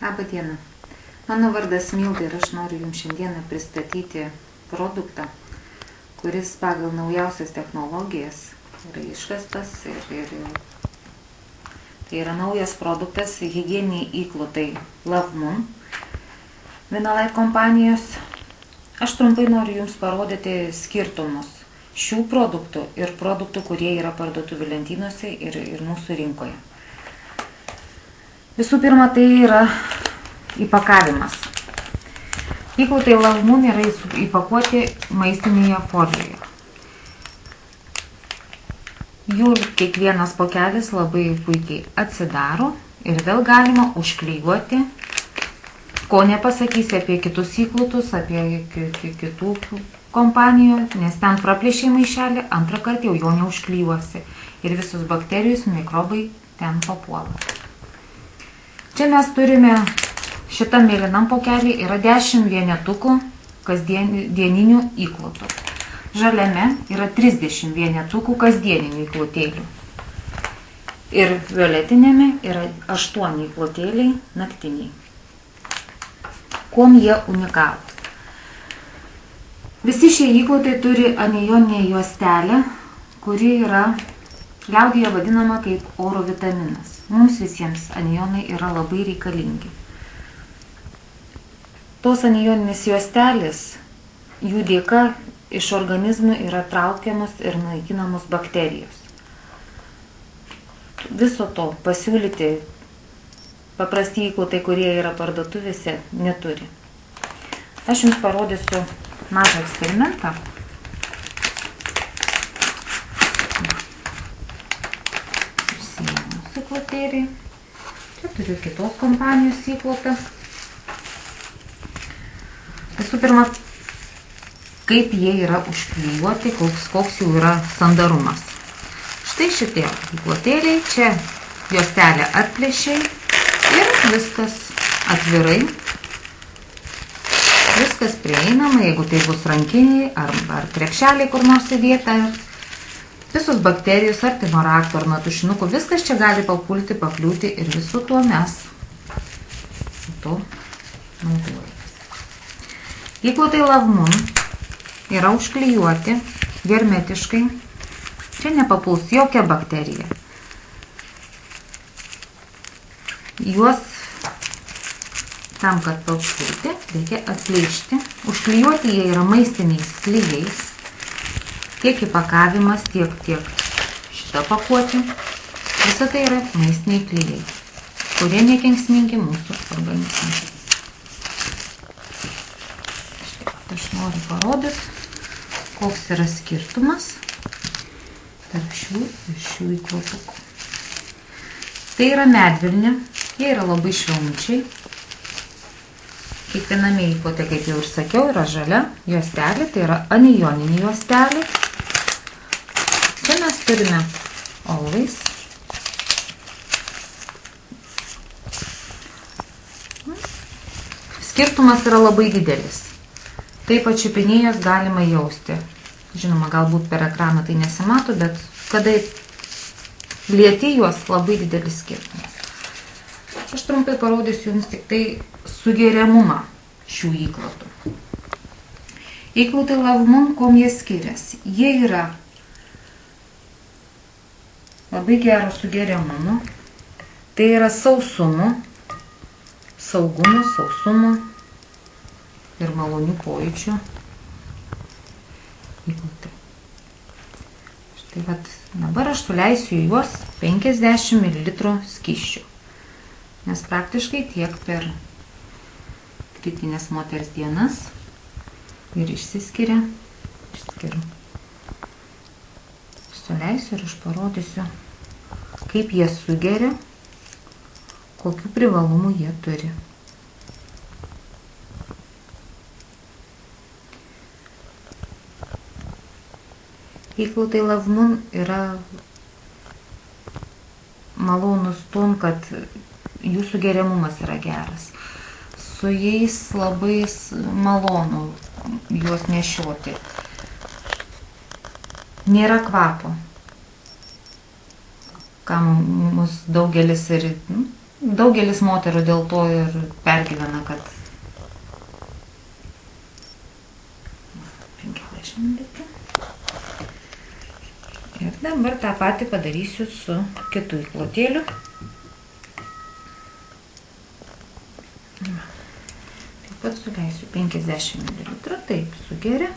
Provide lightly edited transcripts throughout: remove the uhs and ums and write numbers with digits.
Labą dieną. Mano vardas Milda ir aš noriu Jums šiandieną pristatyti produktą, kuris pagal naujausias technologijas yra iškastas ir tai yra naujas produktas higieniniai įklotai Love Moon Vinalite kompanijos. Aš trumpai noriu Jums parodyti skirtumus šių produktų ir produktų, kurie yra parduotuvių lentynose ir mūsų rinkoje. Visų pirma, tai yra įpakavimas. Įklotai Love Moon yra įpakuoti maistinėje folijoje. Jų kiekvienas pakelis labai puikiai atsidaro ir vėl galima užklijuoti, ko nepasakysi apie kitus įklotus, apie kitų kompanijų, nes ten praplėšiai maišelį, antrą kartą jau jo neužklijuosi ir visus bakterijus, mikrobai ten papuola. Čia mes turime šitam mėlynam pokelį yra 10 vienetukų kasdieninių įklotų. Žaliame yra 30 vienetukų kasdieninių įklotėlių. Ir violetinėme yra 8 įklotėliai naktiniai. Kuom jie unikalūs? Visi šie įklotai turi anijoninę juostelę, kuri yra liaudyje vadinama kaip oro vitaminas. Mums visiems anijonai yra labai reikalingi. Tos anijoninės juostelės, jų dėka iš organizmų yra traukiamos ir naikinamos bakterijos. Viso to pasiūlyti paprasti įklotai, kurie yra parduotuvėse, neturi. Aš Jums parodysiu mažą eksperimentą. Išsiėmus įklotėlį. Čia turiu kitos kompanijos įklotą. Visų pirma, kaip jie yra užklijuoti, koks jų yra sandarumas. Štai šitie įklotėliai, čia juostelė atplėšiai ir viskas atvirai. Viskas prieinama, jeigu tai bus rankiniai ar krepšeliai kur nors įdėta. Visus bakterijus, artimo rakto ar nuo tušinukų, viskas čia gali papulti, pakliūti ir visų tuo mes to naudojame. Įklotai Love Moon yra užklijuoti hermetiškai. Čia nepapuls jokia bakterija. Juos tam, kad papulti, reikia atplėšti. Užklijuoti jie yra maistiniais klijais. Tiek įpakavimas, tiek šita pakuotė. Visa tai yra maistiniai klijai, kurie nekenksmingi mūsų organizmui. Aš noriu parodyti, koks yra skirtumas tarp šių įklotukų. Tai yra medvilnė, jie yra labai švelnučiai. Kiekviename įklote, kaip jau ir sakiau, yra žalia juostelė, tai yra anijoninė juostelė. Čia mes turime always. Skirtumas yra labai didelis. Taip atčiupinėjus galima jausti. Žinoma, galbūt per ekraną tai nesimato, bet kada lieti juos, labai didelis skirtumas. Aš trumpai parodysiu Jums tik tai sugeriamumą šių įklotų. Įklotai Love Moon, kuom jie skiriasi? Jie yra labai gero sugeriamumo. Tai yra sausumo, saugumo, sausumo ir malonių pojūčių įklotai. Štai vat, dabar aš suleisiu į juos 50 ml skysčių, nes praktiškai tiek per kritinės moters dienas ir išsiskiria. Suleisiu ir aš parodysiu, kaip jie sugeria, kokių privalumų jie turi. Įklotai Love Moon yra malonus tuom, kad jų sugeriamumas yra geras. Su jais labai malonu juos nešioti. Nėra kvapo, kam mus daugelis ir Daugelis moterų dėl to ir pergyvena, kad 50 ml. Ir dabar tą patį padarysiu su kitu įklotėliu. Taip pat suleisiu 50 ml. Taip, sugeria.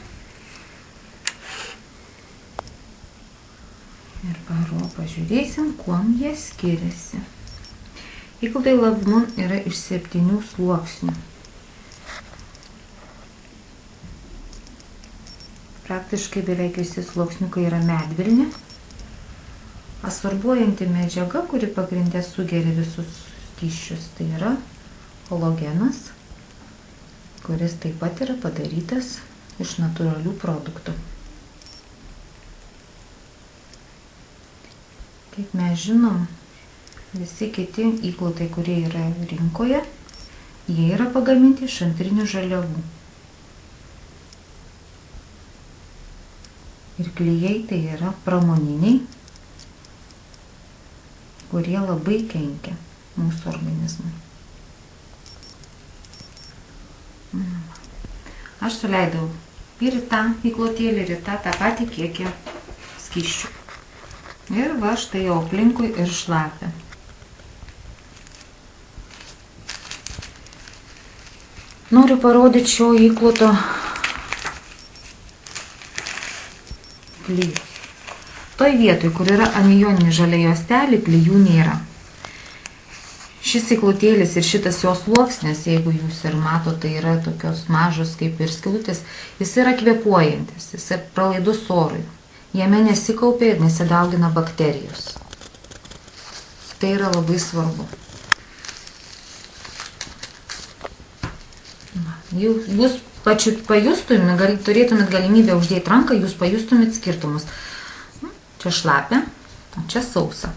Ir pažiūrėsim, kuom jie skiriasi. Įklotai Love Moon yra iš 7 sluoksnių. Praktiškai beveik visi sluoksniukai yra medvilnė. Asorbuojanti medžiaga, kuri pagrinde sugeria visus skysčius, tai yra halogenas, kuris taip pat yra padarytas iš natūralių produktų. Kaip mes žinom, visi kiti įklotai, kurie yra rinkoje, jie yra pagaminti iš antrinių žaliavų. Ir klijai tai yra pramoniniai, kurie labai kenkia mūsų organizmui. Aš suleidau ir į tą įklotėlį, ir į tą patį kiekį skysčių. Ir va štai jau aplinkui ir šlapia. Noriu parodyti šio įkloto klijus. Toj vietoj, kur yra anijoninė žalia juostelė, klijų nėra. Šis įklotėlis ir šitas jos sluoksnis, jeigu jūs ir matote, tai yra tokios mažos kaip ir skylutės, jis yra kvėpuojantis, jis yra pralaidus orui. Jame nesikaupia ir nesidaugina bakterijos. Tai yra labai svarbu. Jūs pajustumėt, turėtumėt galimybę uždėti ranką, jūs pajustumėt skirtumus. Čia šlapia, o čia sausa.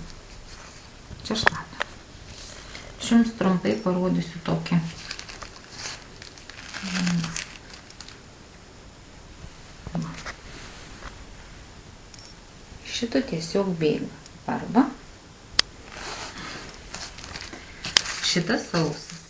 Čia šlapia. Aš jums trumpai parodysiu tokį. Šito tiesiog bėga. Arba šitas sausas.